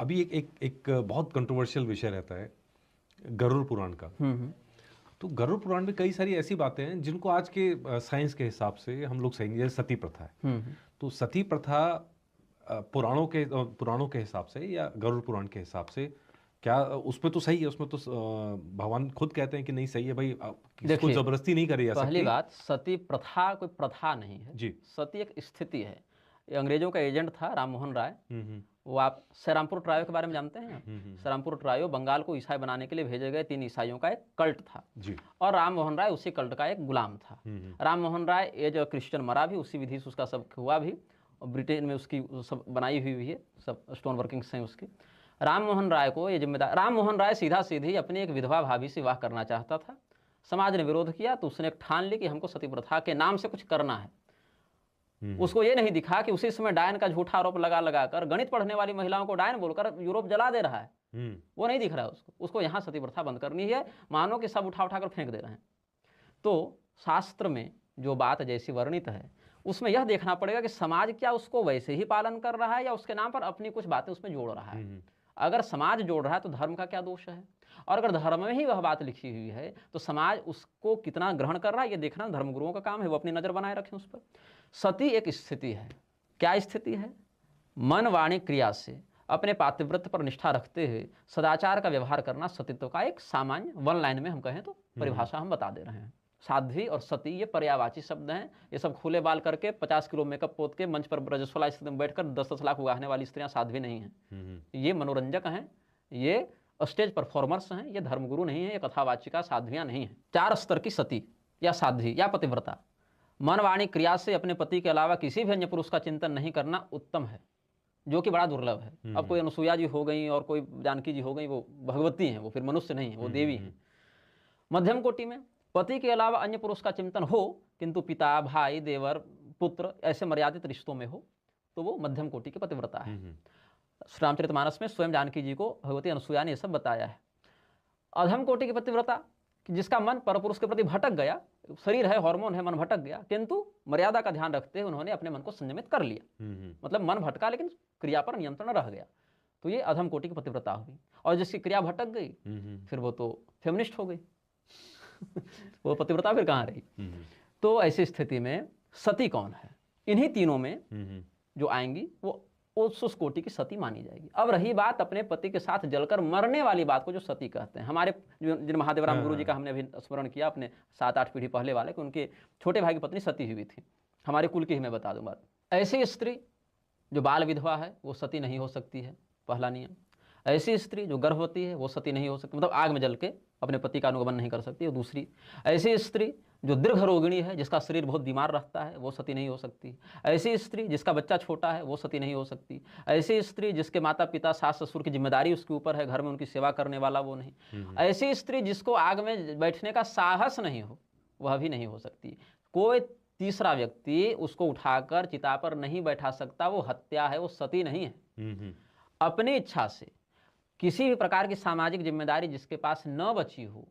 अभी एक बहुत कंट्रोवर्शियल विषय रहता है गरुड़ पुराण का। तो गरुड़ पुराण में कई सारी ऐसी बातें हैं जिनको आज के साइंस के हिसाब से हम लोग सही, जैसे सती प्रथा है। तो सती प्रथा पुराणों के हिसाब से या गरुड़ पुराण के हिसाब से क्या उसमें तो सही है? उसमें तो भगवान खुद कहते हैं कि नहीं सही है भाई, किसको जबरदस्ती नहीं करी जा सकती। पहली बात, सती प्रथा कोई प्रथा नहीं है जी। सती एक स्थिति है। ये अंग्रेजों का एजेंट था राम मोहन राय। वो आप श्रीरामपुर ट्रायो के बारे में जानते हैं? श्रीरामपुर ट्रायो बंगाल को ईसाई बनाने के लिए भेजे गए 3 ईसाइयों का एक कल्ट था जी। और राम मोहन राय उसी कल्ट का एक गुलाम था। Ram Mohan Roy as a Christian मरा भी, उसी विधि से उसका सब हुआ भी, और ब्रिटेन में उसकी सब बनाई हुई है, सब स्टोन वर्किंग्स हैं उसकी। राम मोहन राय को ये जिम्मेदार, राम मोहन राय सीधा सीधी अपनी एक विधवा भाभी से विवाह करना चाहता था। समाज ने विरोध किया तो उसने एक ठान ली कि हमको सती प्रथा के नाम से कुछ करना है। उसको ये नहीं दिखा कि उसी समय डायन का झूठा आरोप लगा कर गणित पढ़ने वाली महिलाओं को डायन बोलकर यूरोप जला दे रहा है। वो नहीं दिख रहा है उसको यहाँ सती प्रथा बंद करनी है, मानो कि सब उठा कर फेंक दे रहे हैं। तो शास्त्र में जो बात जैसी वर्णित है उसमें यह देखना पड़ेगा कि समाज क्या उसको वैसे ही पालन कर रहा है या उसके नाम पर अपनी कुछ बातें उसमें जोड़ रहा है। अगर समाज जोड़ रहा है तो धर्म का क्या दोष है, और अगर धर्म में ही वह बात लिखी हुई है तो समाज उसको कितना ग्रहण कर रहा है ये देखना धर्मगुरुओं का काम है, वो अपनी नज़र बनाए रखें उस पर। सती एक स्थिति है। क्या स्थिति है? मन वाणी क्रिया से अपने पातिव्रत्य पर निष्ठा रखते हुए सदाचार का व्यवहार करना सतीत्व का एक सामान्य वन लाइन में हम कहें तो परिभाषा हम बता दे रहे हैं। साध्वी और सती ये पर्यायवाची शब्द हैं। ये सब खुले बाल करके 50 किलो मेकअप पोत के मंच पर ब्रजस्वला स्थिति में बैठकर 10-10 लाख उगाहने वाली स्त्रियां साध्वी नहीं हैं। ये मनोरंजक हैं, ये स्टेज परफॉर्मर्स हैं, ये धर्मगुरु नहीं है, ये कथावाचिका साध्वियां नहीं हैं। 4 स्तर की सती या साध्वी या पतिव्रता मन वाणी क्रिया से अपने पति के अलावा किसी भी अन्य पुरुष का चिंतन नहीं करना उत्तम है, जो कि बड़ा दुर्लभ है। अब कोई अनुसुईया जी हो गई और कोई जानकी जी हो गई, वो भगवती हैं, वो फिर मनुष्य नहीं है, वो देवी हैं। मध्यम कोटि में पति के अलावा अन्य पुरुष का चिंतन हो किंतु पिता, भाई, देवर, पुत्र ऐसे मर्यादित रिश्तों में हो तो वो मध्यम कोटि की पतिव्रता है। श्री रामचरितमानस में स्वयं जानकी जी को भगवती अनुसुईया ने यह सब बताया है। अधम कोटि की पतिव्रता कि जिसका मन परपुरुष के प्रति भटक गया, शरीर है, हार्मोन है, मन भटक गया, किंतु मर्यादा का ध्यान रखते हुए उन्होंने अपने मन को संयमित कर लिया। मतलब मन भटका लेकिन क्रिया पर नियंत्रण रह गया, तो ये अधम कोटि की पतिव्रता हुई। और जिसकी क्रिया भटक गई फिर वो तो फेमिनिस्ट हो गई वो पतिव्रता फिर कहाँ रही। तो ऐसी स्थिति में सती कौन है? इन्हीं तीनों में जो आएंगी वो उस कोटि की सती मानी जाएगी। अब रही बात अपने पति के साथ जलकर मरने वाली बात को जो सती कहते हैं, हमारे जिन महादेवराम गुरु जी का हमने अभी स्मरण किया अपने 7-8 पीढ़ी पहले वाले, कि उनके छोटे भाई की पत्नी सती हुई थी। हमारे कुल की ही मैं बता दूं बात। ऐसी स्त्री जो बाल विधवा है वो सती नहीं हो सकती है, पहला नियम। ऐसी स्त्री जो गर्भवती है वो सती नहीं हो सकती, मतलब आग में जल के अपने पति का अनुगमन नहीं कर सकती। और दूसरी, ऐसी स्त्री जो दीर्घ रोगिणी है, जिसका शरीर बहुत बीमार रहता है, वो सती नहीं हो सकती। ऐसी स्त्री जिसका बच्चा छोटा है वो सती नहीं हो सकती। ऐसी स्त्री जिसके माता पिता, सास ससुर की जिम्मेदारी उसके ऊपर है, घर में उनकी सेवा करने वाला वो नहीं। ऐसी स्त्री जिसको आग में बैठने का साहस नहीं हो, वह भी नहीं हो सकती। कोई तीसरा व्यक्ति उसको उठाकर चिता पर नहीं बैठा सकता, वो हत्या है, वो सती नहीं है। अपनी इच्छा से किसी भी प्रकार की सामाजिक जिम्मेदारी जिसके पास न बची हो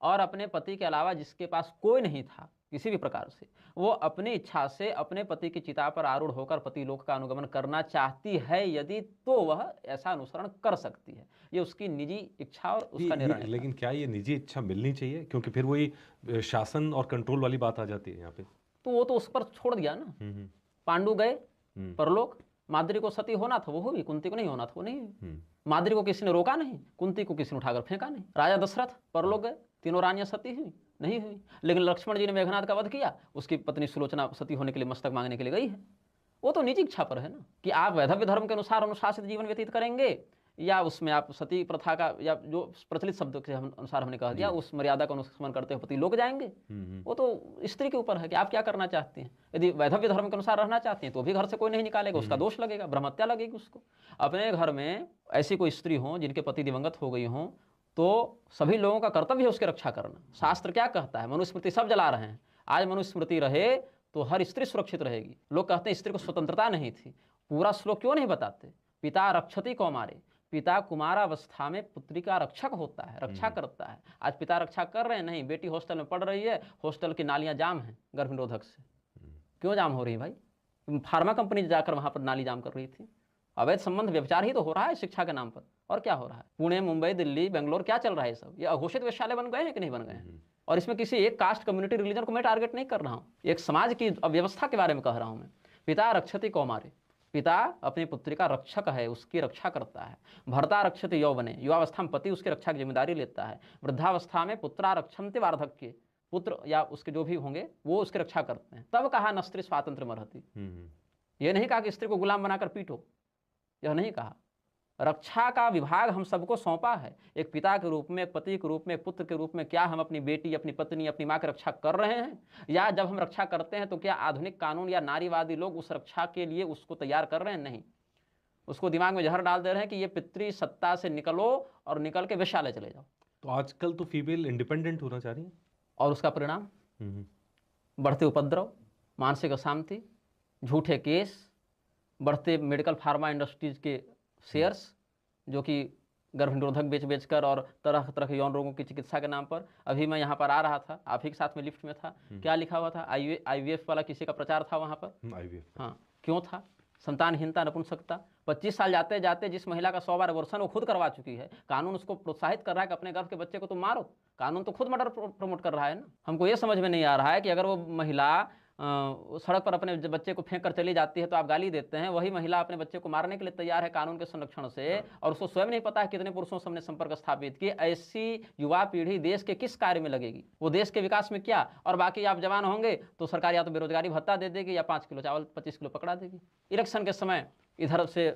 और अपने पति के अलावा जिसके पास कोई नहीं था किसी भी प्रकार से, वो अपनी इच्छा से अपने पति की चिता पर आरूढ़ होकर पति लोक का अनुगमन करना चाहती है यदि, तो वह ऐसा अनुसरण कर सकती है। ये उसकी निजी इच्छा और उसका निर्णय। लेकिन क्या ये निजी इच्छा मिलनी चाहिए? क्योंकि फिर वही शासन और कंट्रोल वाली बात आ जाती है यहाँ पे। तो वो तो उस पर छोड़ दिया ना। पांडु गए परलोक, माद्री को सती होना था वो हुई, कुंती को नहीं होना था वो नहीं हुई। माद्री को किसी ने रोका नहीं, कुंती को किसी ने उठाकर फेंका नहीं। राजा दशरथ परलोक गए, तीनों रानियां सती हुई नहीं हुई, लेकिन लक्ष्मण जी ने मेघनाथ का वध किया, उसकी पत्नी सुलोचना सती होने के लिए मस्तक मांगने के लिए गई है। वो तो निजी इच्छा पर है ना, कि आप वैधव्य धर्म के अनुसार अनुशासित जीवन व्यतीत करेंगे या उसमें आप सती प्रथा का या जो प्रचलित शब्द के अनुसार हमने कह दिया उस मर्यादा का अनुसरण करते हुए पति लोग जाएंगे। वो तो स्त्री के ऊपर है कि आप क्या करना चाहते हैं। यदि वैधव्य धर्म के अनुसार रहना चाहते हैं तो भी घर से कोई नहीं निकालेगा, उसका दोष लगेगा, ब्रह्मत्या लगेगी उसको। अपने घर में ऐसी कोई स्त्री हो जिनके पति दिवंगत हो गई हों तो सभी लोगों का कर्तव्य है उसकी रक्षा करना। शास्त्र क्या कहता है? मनुस्मृति सब जला रहे हैं, आज मनुस्मृति रहे तो हर स्त्री सुरक्षित रहेगी। लोग कहते हैं स्त्री को स्वतंत्रता नहीं थी, पूरा श्लोक क्यों नहीं बताते? पिता रक्षति कौमारे, पिता कुमारावस्था में पुत्री का रक्षक होता है, रक्षा करता है। आज पिता रक्षा कर रहे हैं नहीं, बेटी हॉस्टल में पढ़ रही है, हॉस्टल की नालियां जाम हैं गर्भ निरोधक से। क्यों जाम हो रही है भाई? फार्मा कंपनी जाकर वहां पर नाली जाम कर रही थी, अवैध संबंध व्यभिचार ही तो हो रहा है शिक्षा के नाम पर, और क्या हो रहा है? पुणे, मुंबई, दिल्ली, बेंगलोर, क्या चल रहा है सब? ये अघोषित वेश्यालय बन गए हैं कि नहीं बन गए हैं? और इसमें किसी एक कास्ट, कम्युनिटी, रिलीजन को मैं टारगेट नहीं कर रहा हूँ, एक समाज की अव्यवस्था के बारे में कह रहा हूँ मैं। पिता रक्षति कौमारे, पिता अपनी पुत्री का रक्षक है, उसकी रक्षा करता है। भर्ता रक्षति यौवने, युवावस्था में पति उसकी रक्षा की जिम्मेदारी लेता है। वृद्धावस्था में पुत्रा रक्षन्ते वार्धक्ये, पुत्र या उसके जो भी होंगे वो उसकी रक्षा करते हैं। तब कहा न स्त्री स्वातंत्र मरहति, ये नहीं कहा कि स्त्री को गुलाम बनाकर पीटो, यह नहीं कहा। रक्षा का विभाग हम सबको सौंपा है, एक पिता के रूप में, एक पति के रूप में, एक पुत्र के रूप में। क्या हम अपनी बेटी, अपनी पत्नी, अपनी माँ की रक्षा कर रहे हैं? या जब हम रक्षा करते हैं तो क्या आधुनिक कानून या नारीवादी लोग उस रक्षा के लिए उसको तैयार कर रहे हैं? नहीं, उसको दिमाग में जहर डाल दे रहे हैं कि ये पितृ सत्ता से निकलो और निकल के वेश्यालय चले जाओ। तो आजकल तो फीमेल इंडिपेंडेंट होना चाह रही है, और उसका परिणाम बढ़ते उपद्रव, मानसिक अशांति, झूठे केस, बढ़ते मेडिकल फार्मा इंडस्ट्रीज के शेयर्स, जो कि गर्भनिरोधक बेच कर और तरह तरह के यौन रोगों की चिकित्सा के नाम पर। अभी मैं यहाँ पर आ रहा था, आप ही के साथ में लिफ्ट में था, क्या लिखा हुआ था? IVF वाला किसी का प्रचार था वहाँ पर। IVF, हाँ, क्यों था? संतानहीनता, नपुंसकता। 25 साल जाते जाते जिस महिला का 100 बार अबॉर्शन वो खुद करवा चुकी है, कानून उसको प्रोत्साहित कर रहा है कि अपने गर्भ के बच्चे को तुम मारो। कानून तो खुद मर्डर प्रमोट कर रहा है ना। हमको ये समझ में नहीं आ रहा है कि अगर वो महिला सड़क पर अपने बच्चे को फेंक कर चली जाती है तो आप गाली देते हैं, वही महिला अपने बच्चे को मारने के लिए तैयार है कानून के संरक्षण से, और उसको स्वयं नहीं पता है कितने पुरुषों से हमने संपर्क स्थापित किए। ऐसी युवा पीढ़ी देश के किस कार्य में लगेगी? वो देश के विकास में क्या? और बाकी आप जवान होंगे तो सरकार या तो बेरोजगारी भत्ता दे देगी या 5 किलो चावल 25 किलो पकड़ा देगी। इलेक्शन के समय इधर से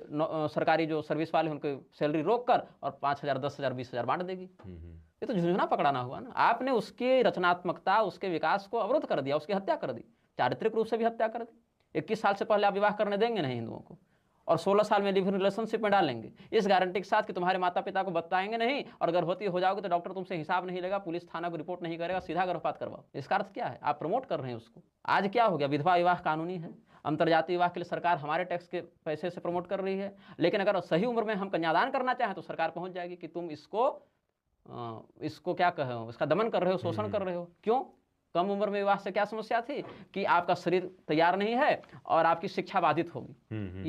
सरकारी जो सर्विस वाले उनकी सैलरी रोक कर और 5,000, 10,000, 20,000 बांट देगी। ये तो झुंझुना पकड़ाना हुआ ना। आपने उसकी रचनात्मकता, उसके विकास को अवरुद्ध कर दिया, उसकी हत्या कर दी, चारित्रिक रूप से भी हत्या कर दी। 21 साल से पहले आप विवाह करने देंगे नहीं हिंदुओं को, और 16 साल में लिव इन रिलेशनशिप में डालेंगे, इस गारंटी के साथ कि तुम्हारे माता पिता को बताएंगे नहीं, और गर्भवती हो जाओगे तो डॉक्टर तुमसे हिसाब नहीं लेगा, पुलिस थाना को रिपोर्ट नहीं करेगा, सीधा गर्भपात करवाओ। इसका अर्थ क्या है? आप प्रमोट कर रहे हैं उसको। आज क्या हो गया? विधवा विवाह कानूनी है, अंतर्जातीय विवाह के लिए सरकार हमारे टैक्स के पैसे से प्रमोट कर रही है। लेकिन अगर सही उम्र में हम कन्यादान करना चाहें तो सरकार पहुंच जाएगी कि तुम इसको क्या कहो, इसका दमन कर रहे हो, शोषण कर रहे हो। क्यों? कम उम्र में विवाह से क्या समस्या थी कि आपका शरीर तैयार नहीं है और आपकी शिक्षा बाधित होगी।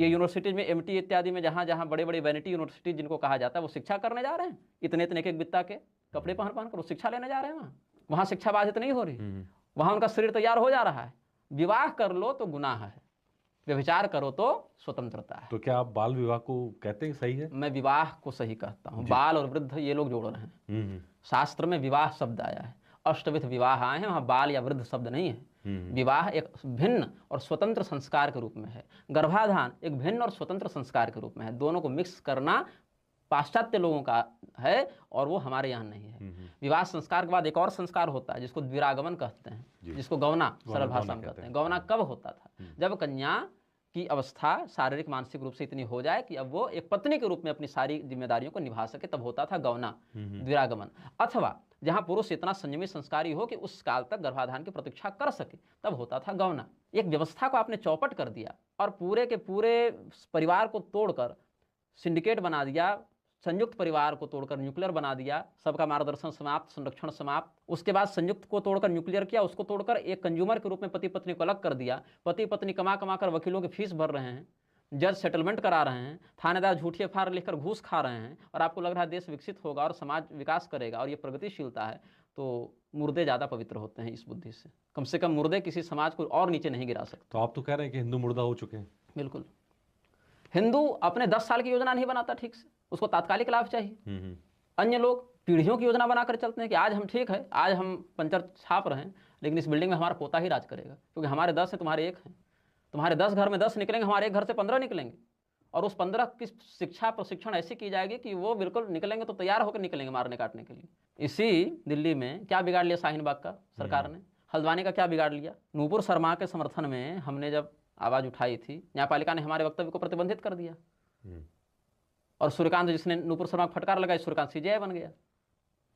ये यूनिवर्सिटीज में MT इत्यादि में जहाँ जहाँ बड़े बड़े वैनिटी यूनिवर्सिटीज जिनको कहा जाता है, वो शिक्षा करने जा रहे हैं, इतने इतने एक बित्ता के कपड़े पहन कर वो शिक्षा लेने जा रहे हैं। वहाँ शिक्षा बाधित नहीं हो रही, वहाँ उनका शरीर तैयार हो जा रहा है। विवाह कर लो तो गुनाह है, व्यभिचार करो तो स्वतंत्रता है। तो क्या आप बाल विवाह को कहते हैं सही है? मैं विवाह को सही कहता हूँ। बाल और वृद्ध ये लोग जोड़ रहे हैं। शास्त्र में विवाह शब्द आया है, अष्टविध विवाह आए हैं, वहाँ बाल या वृद्ध शब्द नहीं है। विवाह एक भिन्न और स्वतंत्र संस्कार के रूप में है, गर्भाधान एक भिन्न और स्वतंत्र संस्कार के रूप में है। दोनों को मिक्स करना पाश्चात्य लोगों का है और वो हमारे यहाँ नहीं है। विवाह संस्कार के बाद एक और संस्कार होता है जिसको द्विरागमन कहते हैं, जिसको गौना सरल भाषा में कहते हैं। गौना कब होता था? जब कन्या की अवस्था शारीरिक मानसिक रूप से इतनी हो जाए कि अब वो एक पत्नी के रूप में अपनी सारी जिम्मेदारियों को निभा सके, तब होता था गौना, द्विरागमन। अथवा जहां पुरुष इतना संयमी संस्कारी हो कि उस काल तक गर्भाधान की प्रतीक्षा कर सके, तब होता था गौना। एक व्यवस्था को आपने चौपट कर दिया और पूरे के पूरे परिवार को तोड़कर सिंडिकेट बना दिया, संयुक्त परिवार को तोड़कर न्यूक्लियर बना दिया, सबका मार्गदर्शन समाप्त, संरक्षण समाप्त। उसके बाद संयुक्त को तोड़कर न्यूक्लियर किया, उसको तोड़कर एक कंज्यूमर के रूप में पति पत्नी को अलग कर दिया। पति पत्नी कमा कमा कर वकीलों की फीस भर रहे हैं, जज सेटलमेंट करा रहे हैं, थानेदार झूठी FIR लिखकर घूस खा रहे हैं, और आपको लग रहा है देश विकसित होगा और समाज विकास करेगा और ये प्रगतिशीलता है। तो मुर्दे ज़्यादा पवित्र होते हैं इस बुद्धि से कम मुर्दे किसी समाज को और नीचे नहीं गिरा सकते। तो आप तो कह रहे हैं कि हिंदू मुर्दा हो चुके हैं। बिल्कुल। हिंदू अपने 10 साल की योजना नहीं बनाता ठीक से, उसको तात्कालिक लाभ चाहिए। अन्य लोग पीढ़ियों की योजना बनाकर चलते हैं कि आज हम ठीक है, आज हम पंचर छाप रहे हैं, लेकिन इस बिल्डिंग में हमारा पोता ही राज करेगा, क्योंकि हमारे 10 हैं, तुम्हारे 1 हैं। तुम्हारे 10 घर में 10 निकलेंगे, हमारे एक घर से 15 निकलेंगे, और उस 15 की शिक्षा प्रशिक्षण ऐसी की जाएगी कि वो बिल्कुल निकलेंगे तो तैयार होकर निकलेंगे मारने काटने के लिए। इसी दिल्ली में क्या बिगाड़ लिया शाहीन बाग का सरकार ने? हल्द्वानी का क्या बिगाड़ लिया? नूपुर शर्मा के समर्थन में हमने जब आवाज़ उठाई थी, न्यायपालिका ने हमारे वक्तव्य को प्रतिबंधित कर दिया, और सूर्यकांत जिसने नूपुर शर्मा को फटकार लगाई, सूर्यकांत CJI बन गया।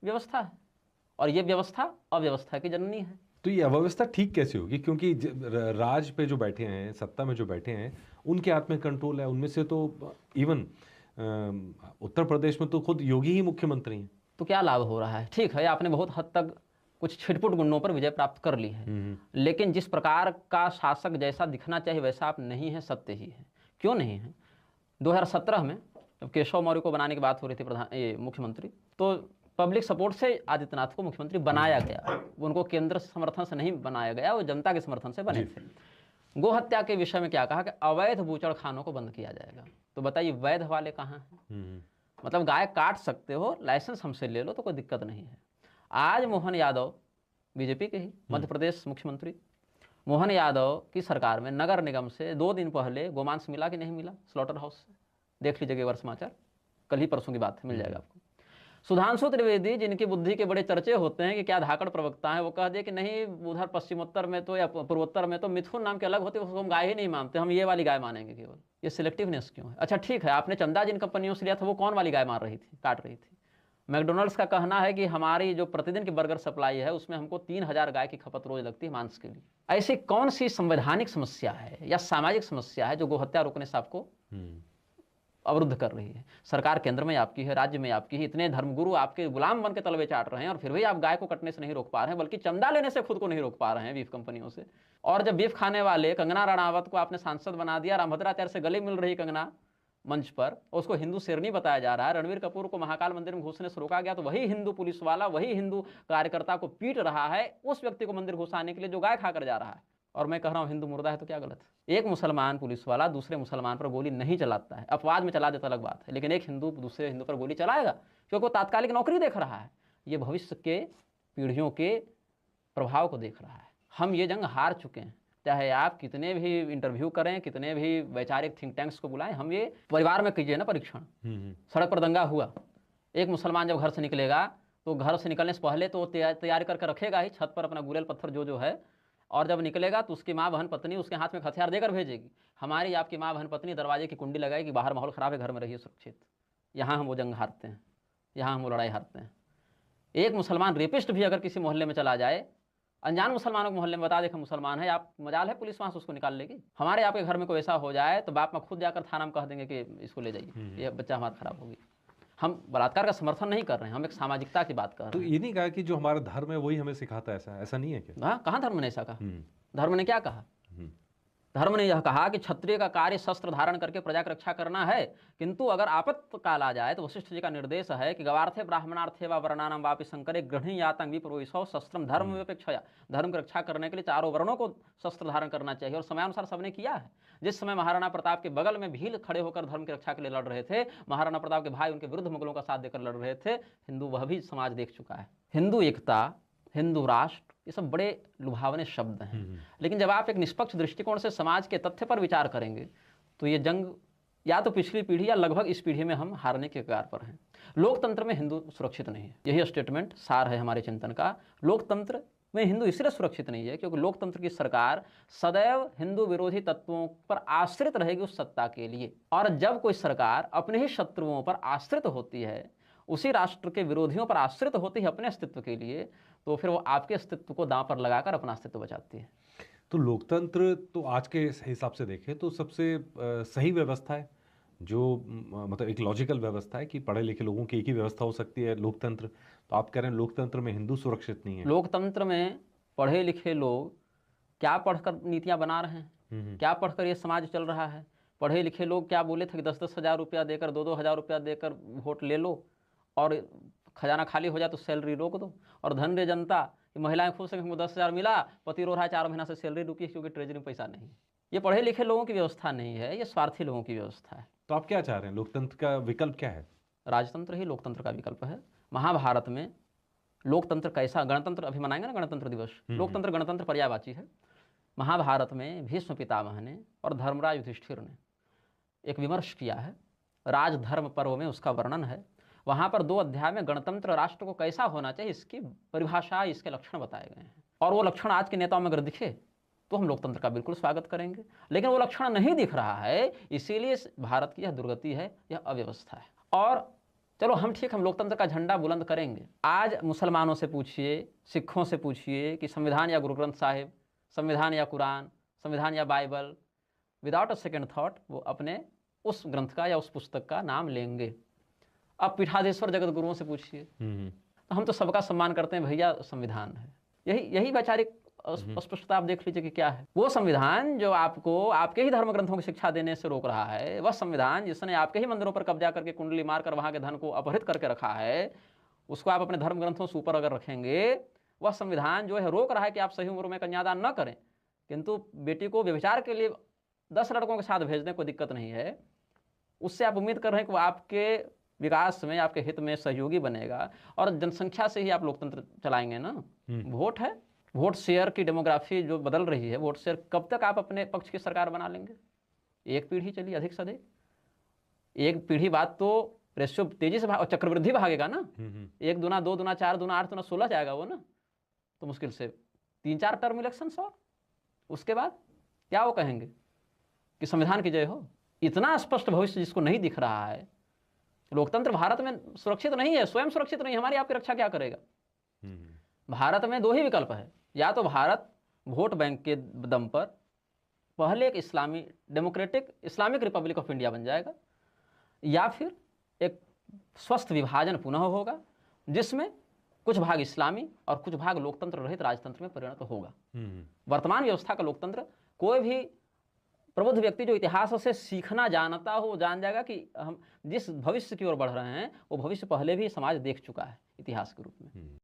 व्यवस्था है, और ये व्यवस्था अव्यवस्था की जननी है। तो ये अव्यवस्था ठीक कैसे होगी? क्योंकि राज पे जो बैठे हैं, सत्ता में जो बैठे हैं, उनके हाथ में कंट्रोल है। उनमें से तो इवन उत्तर प्रदेश में तो खुद योगी ही मुख्यमंत्री हैं। तो क्या लाभ हो रहा है? ठीक है, आपने बहुत हद तक कुछ छिटपुट गुंडों पर विजय प्राप्त कर ली है, लेकिन जिस प्रकार का शासक जैसा दिखना चाहिए वैसा आप नहीं है, सत्य ही है। क्यों नहीं है? 2017 में जब केशव मौर्य को बनाने की बात हो रही थी मुख्यमंत्री, तो पब्लिक सपोर्ट से आदित्यनाथ को मुख्यमंत्री बनाया गया। उनको केंद्र समर्थन से नहीं बनाया गया, वो जनता के समर्थन से बने थे। गो हत्या के विषय में क्या कहा कि अवैध बूचड़खानों को बंद किया जाएगा। तो बताइए वैध वाले कहाँ हैं? मतलब गाय काट सकते हो, लाइसेंस हमसे ले लो तो कोई दिक्कत नहीं है। आज मोहन यादव बीजेपी के ही मध्य प्रदेश मुख्यमंत्री मोहन यादव की सरकार में नगर निगम से 2 दिन पहले गोमांस मिला कि नहीं मिला स्लॉटर हाउस से? देख लीजिए एक बार समाचार, कल ही परसों की बात है, मिल जाएगा आपको। सुधांशु त्रिवेदी जिनकी बुद्धि के बड़े चर्चे होते हैं कि क्या धाकड़ प्रवक्ता हैं, वो कह दिए कि नहीं उधर पश्चिमोत्तर में तो या पूर्वोत्तर में तो मिथुन नाम के अलग होते, उसको हम गाय ही नहीं मानते, हम ये वाली गाय मानेंगे केवल। ये सिलेक्टिवनेस क्यों है? अच्छा ठीक है, आपने चंदा जिन कंपनियों से लिया था वो कौन वाली गाय मार रही थी, काट रही थी? मैकडोनल्ड्स का कहना है कि हमारी जो प्रतिदिन की बर्गर सप्लाई है उसमें हमको 3000 गाय की खपत रोज लगती है मांस के लिए। ऐसी कौन सी संवैधानिक समस्या है या सामाजिक समस्या है जो गोहत्या रोकने से आपको अवरुद्ध कर रही है? सरकार केंद्र में आपकी है, राज्य में आपकी है, इतने धर्मगुरु आपके गुलाम बन के तलवे चाट रहे हैं और फिर भी आप गाय को कटने से नहीं रोक पा रहे हैं, बल्कि चंदा लेने से खुद को नहीं रोक पा रहे हैं बीफ कंपनियों से। और जब बीफ खाने वाले कंगना रणावत को आपने सांसद बना दिया, रामभद्राचार्य से गले मिल रही कंगना मंच पर, उसको हिंदू शेरनी बताया जा रहा है, रणवीर कपूर को महाकाल मंदिर में घुसने से रोका गया तो वही हिंदू पुलिस वाला, वही हिंदू कार्यकर्ता को पीट रहा है उस व्यक्ति को मंदिर घुसाने के लिए जो गाय खाकर जा रहा है। और मैं कह रहा हूँ हिंदू मुर्दा है तो क्या गलत है? एक मुसलमान पुलिस वाला दूसरे मुसलमान पर गोली नहीं चलाता है, अपवाद में चला देता अलग बात है, लेकिन एक हिंदू दूसरे हिंदू पर गोली चलाएगा क्योंकि वो तात्कालिक नौकरी देख रहा है। ये भविष्य के पीढ़ियों के प्रभाव को देख रहा है। हम ये जंग हार चुके हैं, चाहे आप कितने भी इंटरव्यू करें, कितने भी वैचारिक थिंक टैंक्स को बुलाएं, हम ये परिवार में कीजिए ना परीक्षण। सड़क पर दंगा हुआ, एक मुसलमान जब घर से निकलेगा तो घर से निकलने से पहले तो तैयारी करके रखेगा ही, छत पर अपना गुलेल पत्थर जो है, और जब निकलेगा तो उसकी माँ बहन पत्नी उसके हाथ में हथियार देकर भेजेगी। हमारी आपकी माँ बहन पत्नी दरवाजे की कुंडी लगाएगी, बाहर माहौल ख़राब है, घर में रहिए सुरक्षित। यहाँ हम वो जंग हारते हैं, यहाँ हम वो लड़ाई हारते हैं। एक मुसलमान रेपिस्ट भी अगर किसी मोहल्ले में चला जाए, अनजान मुसलमानों के मोहल्ले में बता देखा मुसलमान है, आप मजाल है पुलिस वहाँ से उसको निकाल लेगी। हमारे आपके घर में कोई ऐसा हो जाए तो बाप माँ खुद जाकर थाना में कह देंगे कि इसको ले जाइए, ये बच्चा हमारा खराब होगी। हम बलात्कार का समर्थन नहीं कर रहे हैं, हम एक सामाजिकता की बात कर रहे हैं। तो ये नहीं कहा कि जो हमारा धर्म है वही हमें सिखाता है, ऐसा नहीं है क्या? हाँ, कहाँ धर्म ने ऐसा कहा? धर्म ने क्या कहा? धर्म ने यह कहा कि क्षत्रिय का कार्य शस्त्र धारण करके प्रजा की रक्षा करना है, किंतु अगर आपत्काल आ जाए तो वशिष्ठ जी का निर्देश है कि गवार्थे ब्राह्मणार्थे व वर्णानाम वापि संकरे गृहिणी यातंग विप्रोविशो शस्त्रम धर्म विपेक्षया। धर्म की रक्षा करने के लिए चारों वर्णों को शस्त्र धारण करना चाहिए और समयानुसार सबने किया है। जिस समय महाराणा प्रताप के बगल में भील खड़े होकर धर्म की रक्षा के लिए लड़ रहे थे, महाराणा प्रताप के भाई उनके विरुद्ध मुगलों का साथ देकर लड़ रहे थे, हिंदू वह भी समाज देख चुका है। हिंदू एकता, हिंदू राष्ट्र, ये सब बड़े लुभावने शब्द हैं, लेकिन जब आप एक निष्पक्ष दृष्टिकोण से समाज के तथ्य पर विचार करेंगे तो ये जंग या तो पिछली पीढ़ी या लगभग इस पीढ़ी में हम हारने के कगार पर हैं। लोकतंत्र में हिंदू सुरक्षित नहीं है, यही स्टेटमेंट सार है हमारे चिंतन का। लोकतंत्र में हिंदू इसलिए सुरक्षित नहीं है क्योंकि लोकतंत्र की सरकार सदैव हिंदू विरोधी तत्वों पर आश्रित रहेगी उस सत्ता के लिए, और जब कोई सरकार अपने ही शत्रुओं पर आश्रित होती है, उसी राष्ट्र के विरोधियों पर आश्रित होती है अपने अस्तित्व के लिए, तो फिर वो आपके अस्तित्व को दांव पर लगाकर अपना अस्तित्व बचाती है। तो लोकतंत्र तो आज के हिसाब से देखें तो सबसे सही व्यवस्था है, जो मतलब एक लॉजिकल व्यवस्था है कि पढ़े लिखे लोगों की एक ही व्यवस्था हो सकती है लोकतंत्र। तो आप कह रहे हैं लोकतंत्र में हिंदू सुरक्षित नहीं है। लोकतंत्र में पढ़े लिखे लोग क्या पढ़कर नीतियां बना रहे हैं, क्या पढ़कर ये समाज चल रहा है? पढ़े लिखे लोग क्या बोले थे कि 10-10 हज़ार रुपया देकर, 2-2 हज़ार रुपया देकर वोट ले लो और खजाना खाली हो जाए तो सैलरी रोक दो। और धन रे जनता, महिलाएं खुश हैं, हमको 10,000 मिला, पति रो रहा है 4 महीना से सैलरी रुकी क्योंकि ट्रेजरी में पैसा नहीं। ये पढ़े लिखे लोगों की व्यवस्था नहीं है, ये स्वार्थी लोगों की व्यवस्था है। तो आप क्या चाह रहे हैं, लोकतंत्र का विकल्प क्या है? राजतंत्र ही लोकतंत्र का विकल्प है। महाभारत में लोकतंत्र कैसा, गणतंत्र अभी मनाएंगे ना गणतंत्र दिवस, लोकतंत्र गणतंत्र पर्यायवाची है। महाभारत में भीष्म पितामह ने और धर्मराज युधिष्ठिर ने एक विमर्श किया है, राजधर्म पर्व में उसका वर्णन है। वहाँ पर 2 अध्याय में गणतंत्र राष्ट्र को कैसा होना चाहिए इसकी परिभाषा, इसके लक्षण बताए गए हैं। और वो लक्षण आज के नेताओं में अगर दिखे तो हम लोकतंत्र का बिल्कुल स्वागत करेंगे, लेकिन वो लक्षण नहीं दिख रहा है, इसीलिए भारत की यह दुर्गति है, यह अव्यवस्था है। और चलो हम ठीक, हम लोकतंत्र का झंडा बुलंद करेंगे। आज मुसलमानों से पूछिए, सिखों से पूछिए कि संविधान या गुरु ग्रंथ साहिब, संविधान या कुरान, संविधान या Bible, without a second thought वो अपने उस ग्रंथ का या उस पुस्तक का नाम लेंगे। अब पीठाधीश्वर जगत गुरुओं से पूछिए, तो हम तो सबका सम्मान करते हैं, भैया संविधान है। यही वैचारिक अस्पष्टता आप देख लीजिए कि क्या है। वो संविधान जो आपको आपके ही धर्म ग्रंथों की शिक्षा देने से रोक रहा है, वह संविधान जिसने आपके ही मंदिरों पर कब्जा करके कुंडली मारकर वहां के धन को अपहरित करके रखा है, उसको आप अपने धर्म ग्रंथों से ऊपर अगर रखेंगे, वह संविधान जो है रोक रहा है कि आप सही उम्र में कन्यादान न करें, किंतु बेटी को व्यभिचार के लिए 10 लड़कों के साथ भेज दें, कोई दिक्कत नहीं है। उससे आप उम्मीद कर रहे हैं कि वो आपके विकास में, आपके हित में सहयोगी बनेगा, और जनसंख्या से ही आप लोकतंत्र चलाएंगे ना। वोट है, वोट शेयर की डेमोग्राफी जो बदल रही है, वोट शेयर कब तक आप अपने पक्ष की सरकार बना लेंगे? एक पीढ़ी चली अधिक से अधिक, एक पीढ़ी बाद तो रेशियो तेजी से चक्रवृद्धि भागेगा ना। 1 दूना 2 दूना 4 दूना 8 दूना 16 जाएगा वो ना, तो मुश्किल से 3-4 टर्म इलेक्शन और उसके बाद क्या वो कहेंगे कि संविधान की जय हो? इतना स्पष्ट भविष्य जिसको नहीं दिख रहा है, लोकतंत्र भारत में सुरक्षित नहीं है, स्वयं सुरक्षित नहीं, हमारी आपकी रक्षा क्या करेगा? भारत में 2 ही विकल्प है, या तो भारत वोट बैंक के दम पर पहले एक इस्लामी democratic Islamic republic of India बन जाएगा, या फिर एक स्वस्थ विभाजन पुनः होगा जिसमें कुछ भाग इस्लामी और कुछ भाग लोकतंत्र रहित राजतंत्र में परिणत होगा। वर्तमान व्यवस्था का लोकतंत्र, कोई भी प्रबुद्ध व्यक्ति जो इतिहास से सीखना जानता हो, वो जान जाएगा कि हम जिस भविष्य की ओर बढ़ रहे हैं वो भविष्य पहले भी समाज देख चुका है इतिहास के रूप में।